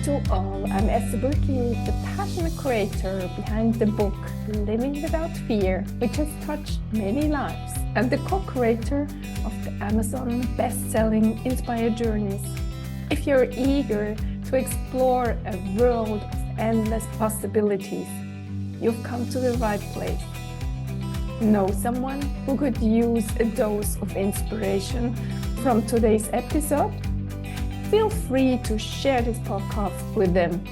to all, I'm Esther Buerki, the passionate creator behind the book Living Without Fear, which has touched many lives, and the co-creator of the Amazon best-selling Inspired Journeys. If you're eager to explore a world of endless possibilities, you've come to the right place. Know someone who could use a dose of inspiration from today's episode? Feel free to share this podcast with them.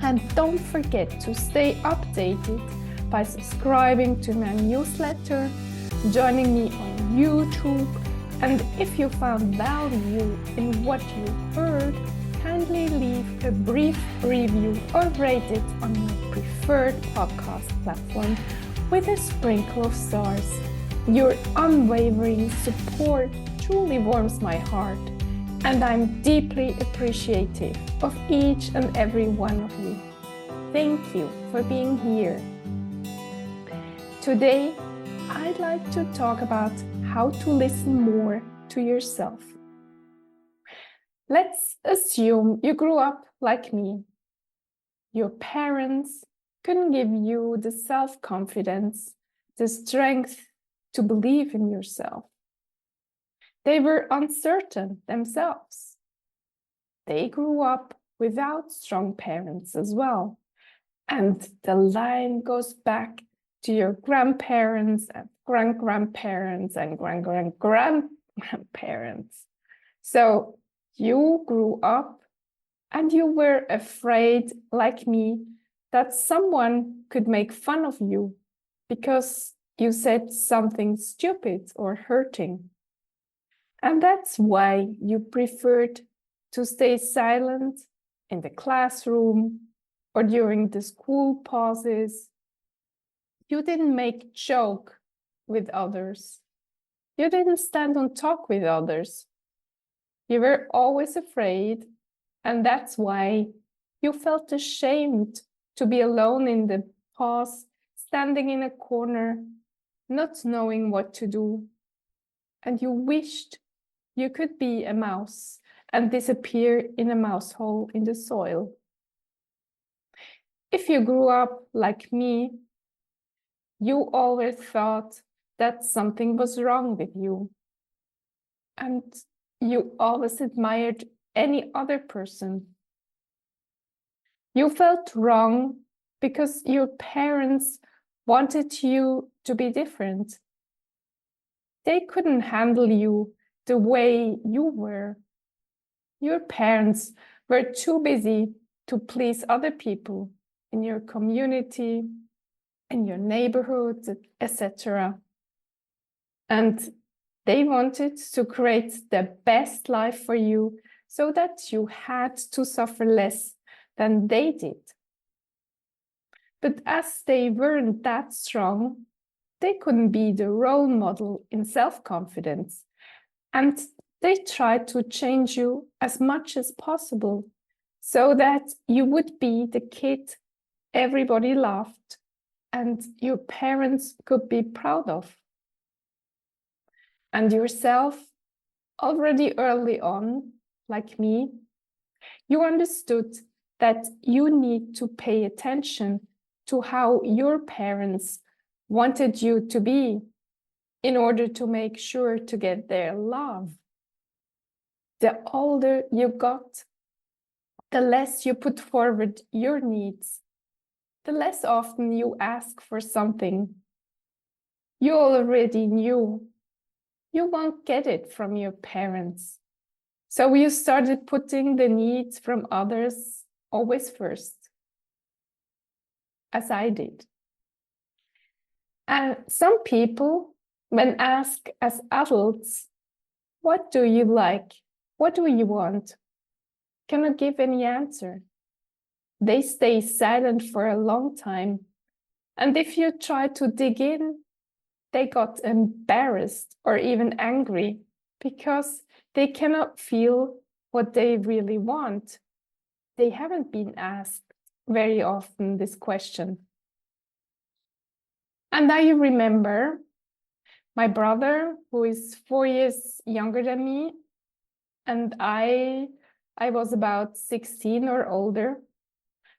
And don't forget to stay updated by subscribing to my newsletter, joining me on YouTube, and if you found value in what you heard, kindly leave a brief review or rate it on your preferred podcast platform with a sprinkle of stars. Your unwavering support truly warms my heart, and I'm deeply appreciative of each and every one of you. Thank you for being here. Today, I'd like to talk about how to listen more to yourself. Let's assume you grew up like me. Your parents couldn't give you the self-confidence, the strength to believe in yourself. They were uncertain themselves. They grew up without strong parents as well. And the line goes back to your grandparents and grandparents and grandparents. So you grew up and you were afraid, like me, that someone could make fun of you because you said something stupid or hurting. And that's why you preferred to stay silent in the classroom or during the school pauses. You didn't make joke with others. You didn't stand and talk with others. You were always afraid, and that's why you felt ashamed to be alone in the pause, standing in a corner, not knowing what to do. And you wished you could be a mouse and disappear in a mouse hole in the soil. If you grew up like me, you always thought that something was wrong with you. And you always admired any other person. You felt wrong because your parents wanted you to be different. They couldn't handle you the way you were. Your parents were too busy to please other people in your community, in your neighborhood, etc. And they wanted to create the best life for you so that you had to suffer less than they did. But as they weren't that strong, they couldn't be the role model in self-confidence. And they tried to change you as much as possible so that you would be the kid everybody loved and your parents could be proud of. And yourself, already early on, like me, you understood that you need to pay attention to how your parents wanted you to be in order to make sure to get their love. The older you got, the less you put forward your needs, the less often you ask for something. You already knew you won't get it from your parents. So you started putting the needs from others always first, as I did. And some people, when asked as adults, what do you like? What do you want? Cannot give any answer. They stay silent for a long time. And if you try to dig in, they got embarrassed or even angry because they cannot feel what they really want. They haven't been asked very often this question. And I remember my brother, who is 4 years younger than me, and I I was about 16 or older,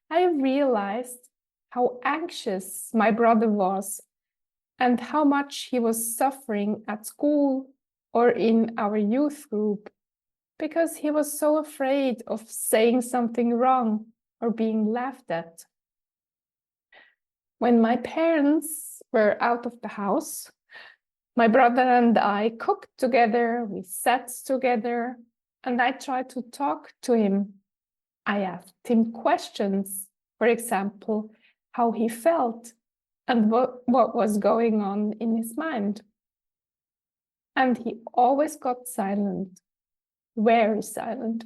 I realized how anxious my brother was and how much he was suffering at school or in our youth group because he was so afraid of saying something wrong or being laughed at. When my parents were out of the house, my brother and I cooked together, we sat together, and I tried to talk to him. I asked him questions, for example, how he felt and what was going on in his mind. And he always got silent, very silent.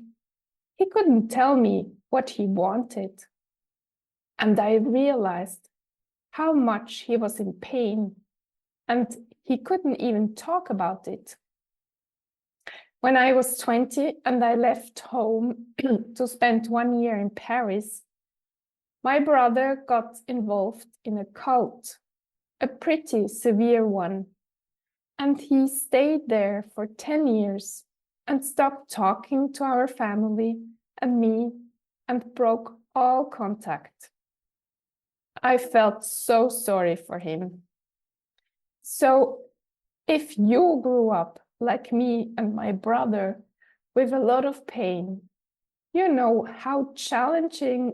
He couldn't tell me what he wanted. And I realized how much he was in pain, and he couldn't even talk about it. When I was 20 and I left home to spend 1 year in Paris, my brother got involved in a cult, a pretty severe one, and he stayed there for 10 years and stopped talking to our family and me and broke all contact. I felt so sorry for him. So if you grew up like me and my brother with a lot of pain, you know how challenging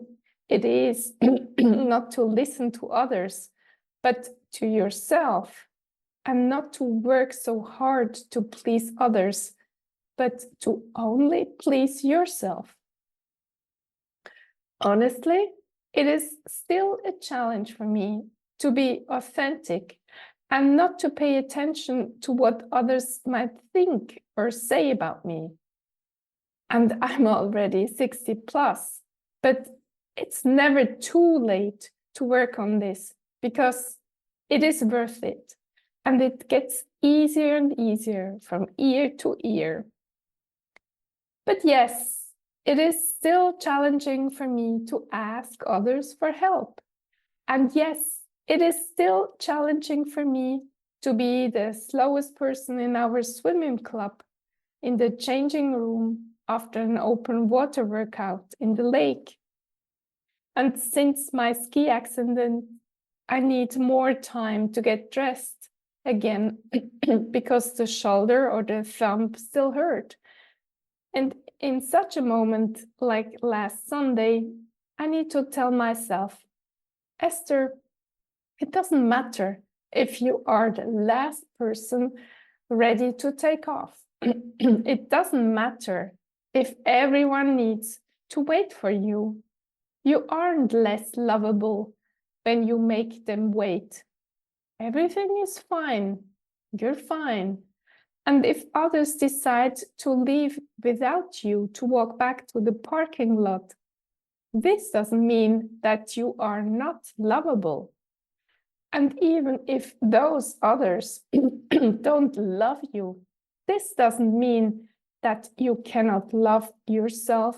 it is not to listen to others, but to yourself, and not to work so hard to please others, but to only please yourself. Honestly, it is still a challenge for me to be authentic and not to pay attention to what others might think or say about me. And I'm already 60 plus, but it's never too late to work on this because it is worth it. And it gets easier and easier from year to year. But yes, it is still challenging for me to ask others for help. And yes, it is still challenging for me to be the slowest person in our swimming club, in the changing room after an open water workout in the lake. And since my ski accident, I need more time to get dressed again because the shoulder or the thumb still hurt. And in such a moment like last Sunday, I need to tell myself, Esther, it doesn't matter if you are the last person ready to take off. It doesn't matter if everyone needs to wait for you. You aren't less lovable when you make them wait. Everything is fine. You're fine. And if others decide to leave without you to walk back to the parking lot, this doesn't mean that you are not lovable. And even if those others don't love you, this doesn't mean that you cannot love yourself,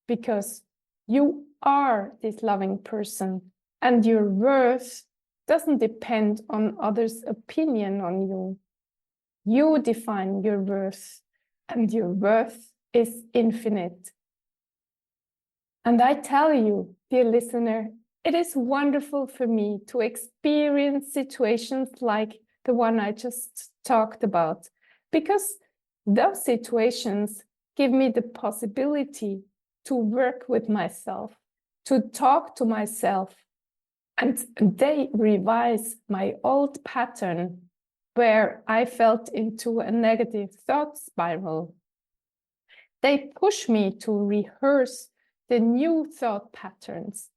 because you are this loving person and your worth doesn't depend on others' opinion on you. You define your worth, and your worth is infinite. And I tell you, dear listener, it is wonderful for me to experience situations like the one I just talked about, because those situations give me the possibility to work with myself, to talk to myself, and they revise my old pattern where I fell into a negative thought spiral. They push me to rehearse the new thought patterns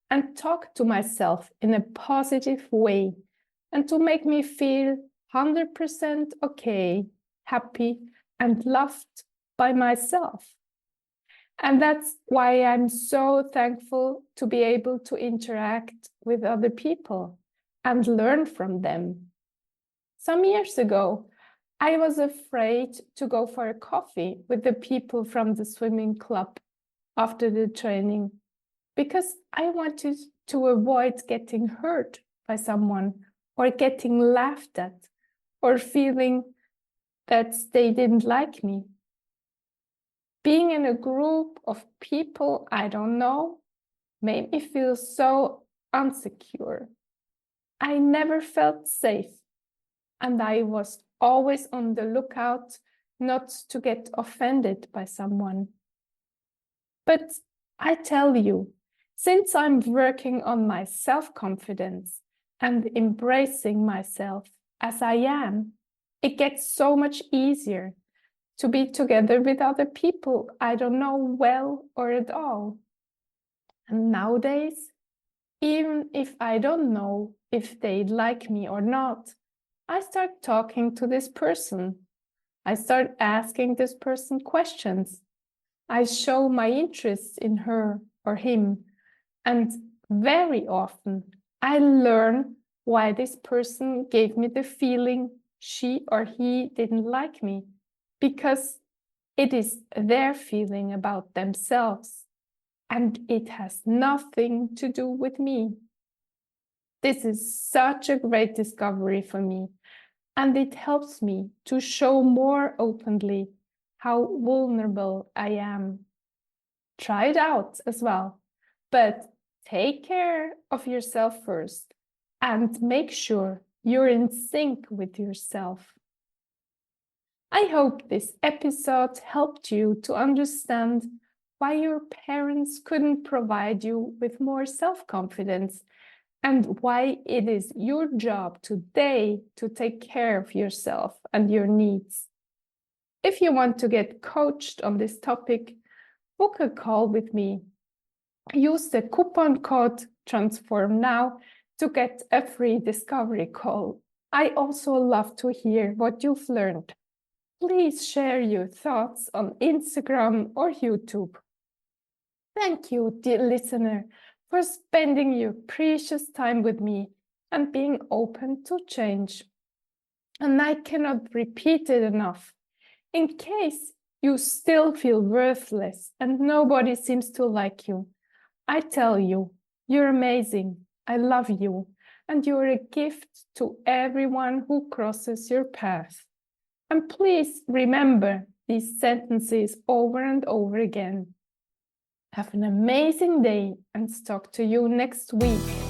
and talk to myself in a positive way, and to make me feel 100% okay, happy, and loved by myself. And that's why I'm so thankful to be able to interact with other people and learn from them. Some years ago, I was afraid to go for a coffee with the people from the swimming club after the training, because I wanted to avoid getting hurt by someone or getting laughed at or feeling that they didn't like me. Being in a group of people I don't know made me feel so insecure. I never felt safe, and I was always on the lookout not to get offended by someone. But I tell you, since I'm working on my self-confidence and embracing myself as I am, it gets so much easier to be together with other people I don't know well or at all. And nowadays, even if I don't know if they like me or not, I start talking to this person. I start asking this person questions. I show my interest in her or him. And very often I learn why this person gave me the feeling she or he didn't like me, because it is their feeling about themselves and it has nothing to do with me. This is such a great discovery for me, and it helps me to show more openly how vulnerable I am. Try it out as well, but take care of yourself first and make sure you're in sync with yourself. I hope this episode helped you to understand why your parents couldn't provide you with more self-confidence and why it is your job today to take care of yourself and your needs. If you want to get coached on this topic, book a call with me. Use the coupon code TRANSFORMNOW to get a free discovery call. I also love to hear what you've learned. Please share your thoughts on Instagram or YouTube. Thank you, dear listener, for spending your precious time with me and being open to change. And I cannot repeat it enough. In case you still feel worthless and nobody seems to like you, I tell you, you're amazing. I love you, and you're a gift to everyone who crosses your path. And please remember these sentences over and over again. Have an amazing day and talk to you next week.